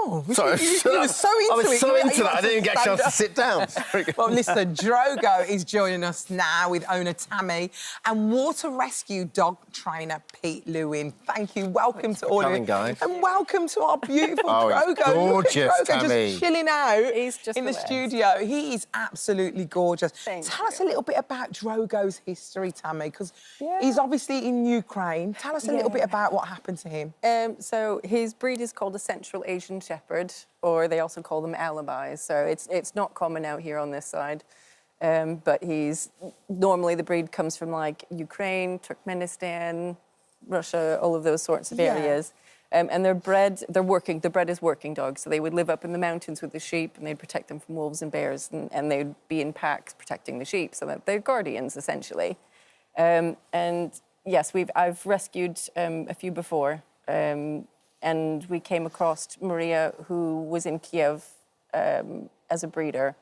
Oh, sorry. You were so into it. I was so into that, I didn't even get a chance to sit down. Well, listen, Drogo is joining us now with owner Tammy and water rescue dog trainer Pete Lewin. Thank you. Welcome to all of you. Guys. And welcome to our beautiful Oh, Drogo. gorgeous, Look at Drogo Tammy. just chilling out in the best. studio. He is absolutely gorgeous. Thank Tell us a little bit about Drogo's history, Tammy, because he's obviously in Ukraine. Tell us a little bit about what happened to him. So his breed is called a Central Asian Shepherd, or they also call them alibis. So it's not common out here on this side. But normally the breed comes from like Ukraine, Turkmenistan, Russia, all of those sorts of areas. And the bread is working dogs. So they would live up in the mountains with the sheep and they'd protect them from wolves and bears, and they'd be in packs protecting the sheep. So they're guardians, essentially. And yes, I've rescued a few before. And we came across Maria, who was in Kiev as a breeder.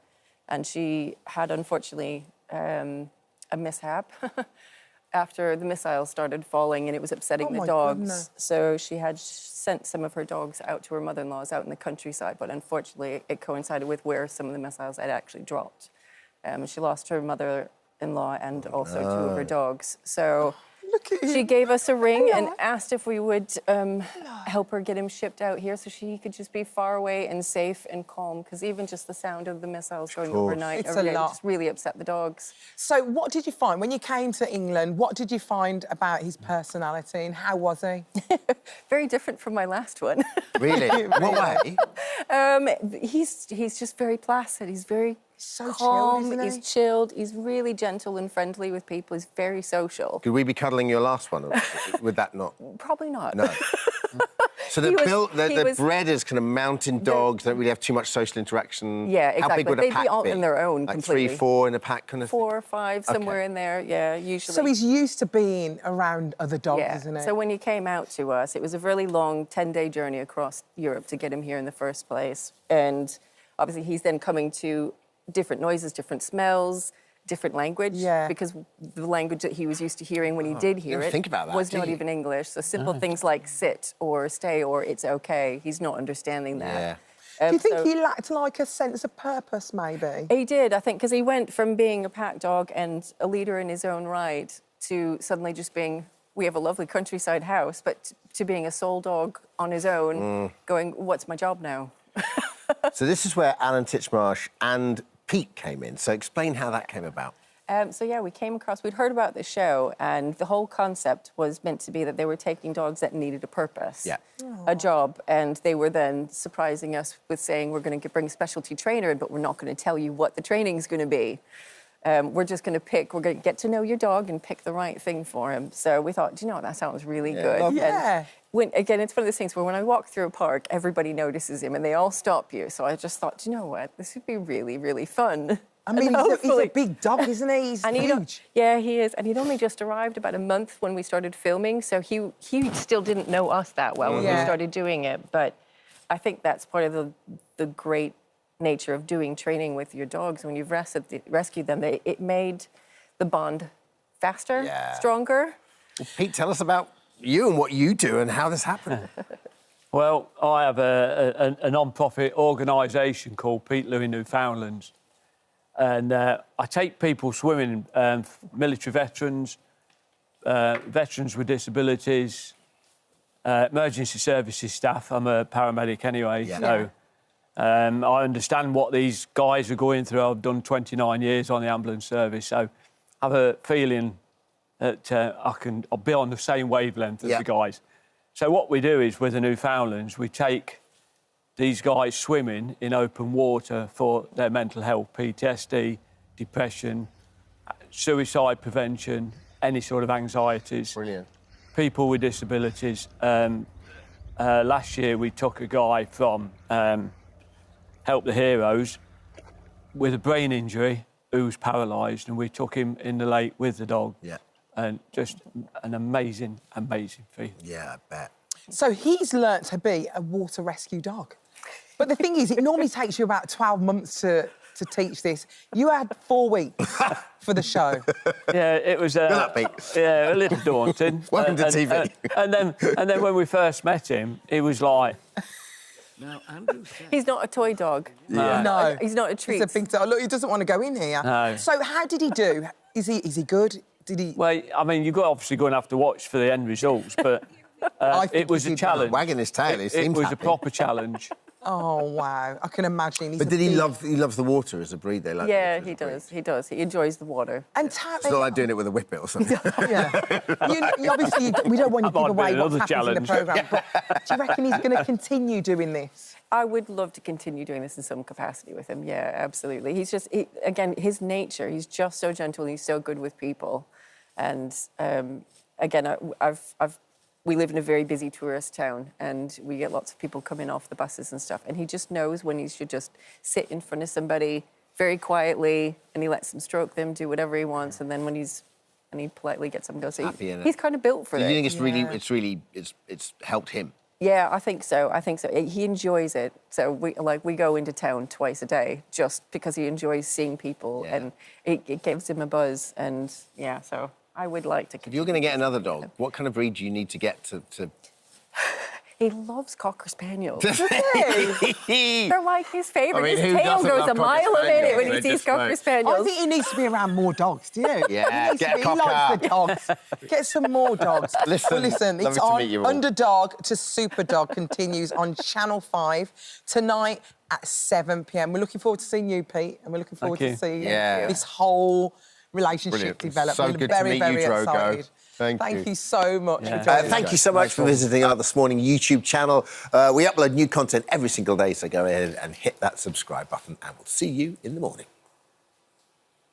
And she had, unfortunately, a mishap after the missiles started falling and it was upsetting the dogs. Goodness. So she had sent some of her dogs out to her mother-in-law's out in the countryside, but unfortunately it coincided with where some of the missiles had actually dropped. She lost her mother-in-law and also two of her dogs. So she gave us a ring and asked if we would help her get him shipped out here so she could just be far away and safe and calm, because even just the sound of the missiles going overnight just really upset the dogs. So what did you find when you came to England? What did you find about his personality and how was he? Very different from my last one. Really? What way? He's just very placid. He's very so calm. chilled, isn't he? He's chilled. He's really gentle and friendly with people. He's very social. Could we be cuddling your last one? Or would that not? Probably not. No. So they're bred as kind of mountain dogs, don't really have too much social interaction. Yeah, exactly. How big would a pack They'd be all be? in their own like completely. 3, 4 in a pack, kind of 4 or 5, somewhere in there, yeah, usually. So he's used to being around other dogs, isn't he? So when he came out to us, it was a really long 10-day journey across Europe to get him here in the first place. And obviously he's then coming to different noises, different smells, different language, because the language that he was used to hearing when he did hear it was not even English. So simple things like sit or stay or it's okay, he's not understanding that. Do you think he lacked, like, a sense of purpose, maybe? He did, I think, because he went from being a pack dog and a leader in his own right to suddenly just being, we have a lovely countryside house, but to being a sole dog on his own, going, what's my job now? So this is where Alan Titchmarsh and Pete came in. So explain how that came about. We came across, we'd heard about the show, and the whole concept was meant to be that they were taking dogs that needed a purpose, a job, and they were then surprising us with saying, we're going to bring a specialty trainer in, but we're not going to tell you what the training's going to be. We're just going to we're going to get to know your dog and pick the right thing for him. So we thought, do you know what, that sounds really good. Yeah. Again, it's one of those things where when I walk through a park, everybody notices him and they all stop you. So I just thought, do you know what, this would be really, really fun. I mean, he's a big dog, isn't he? He's huge. Yeah, he is. And he'd only just arrived about a month when we started filming, so he still didn't know us that well when we started doing it. But I think that's part of the great nature of doing training with your dogs. When you've rescued them, it made the bond faster, stronger. Well, Pete, tell us about you and what you do and how this happened. Well, I have a non-profit organisation called Pete Lewin Newfoundlands, and I take people swimming, military veterans, veterans with disabilities, emergency services staff. I'm a paramedic anyway, so I understand what these guys are going through. I've done 29 years on the ambulance service, so I have a feeling that I'll be on the same wavelength as the guys. So what we do is, with the Newfoundlands, we take these guys swimming in open water for their mental health, PTSD, depression, suicide prevention, any sort of anxieties. Brilliant. People with disabilities. Last year we took a guy from Help the Heroes with a brain injury who was paralysed, and we took him in the lake with the dog. And just an amazing, amazing feeling. Yeah, I bet. So he's learnt to be a water rescue dog. But the thing is, it normally takes you about 12 months to teach this. You had 4 weeks for the show. Yeah, it was a little daunting. Welcome to TV. And then when we first met him, he was like Now, Andrew said... He's not a toy dog. No. He's not a treat. He's a big dog. Look, he doesn't want to go in here. No. So how did he do? Is he good? Did he... Well, I mean, you're obviously going to have to watch for the end results, but it was a challenge. Wagging his tail, It was a proper challenge. Oh, wow. I can imagine. But did he love the water as a breed? They like yeah, he does. He does. He enjoys the water. And It's not like doing it with a whippet or something. Yeah. Obviously, we don't want you to give away what happens in the programme, but do you reckon he's going to continue doing this? I would love to continue doing this in some capacity with him. Yeah, absolutely. He's just, again, his nature, he's just so gentle. He's so good with people. And, again, we live in a very busy tourist town and we get lots of people coming off the buses and stuff. And he just knows when he should just sit in front of somebody very quietly and he lets them stroke them, do whatever he wants. And then when he politely gets them to go. So he's kind of built for it. Do you think it's helped him? Yeah, I think so. He enjoys it. So we go into town twice a day just because he enjoys seeing people and it gives him a buzz. And yeah, so I would like to. If you're going to get another dog, what kind of breed do you need to get to... He loves Cocker Spaniels. Does he? They're like his favourite. I mean, his who tail doesn't goes love a mile a Cocker minute when Spaniels? he They sees just Cocker won't. Spaniels. I think he needs to be around more dogs, do you? Yeah, get a he likes the dogs. Get some more dogs. Listen, it's lovely to on meet you all. Underdog to Superdog continues on Channel 5 tonight at 7 p.m. We're looking forward to seeing you, Pete, and we're looking forward to seeing this whole relationship develop. So We're good very, to meet you, very Drogo. excited. Thank you so much for joining Thank you so much for visiting our This Morning YouTube channel. We upload new content every single day, so go ahead and hit that subscribe button, and we'll see you in the morning.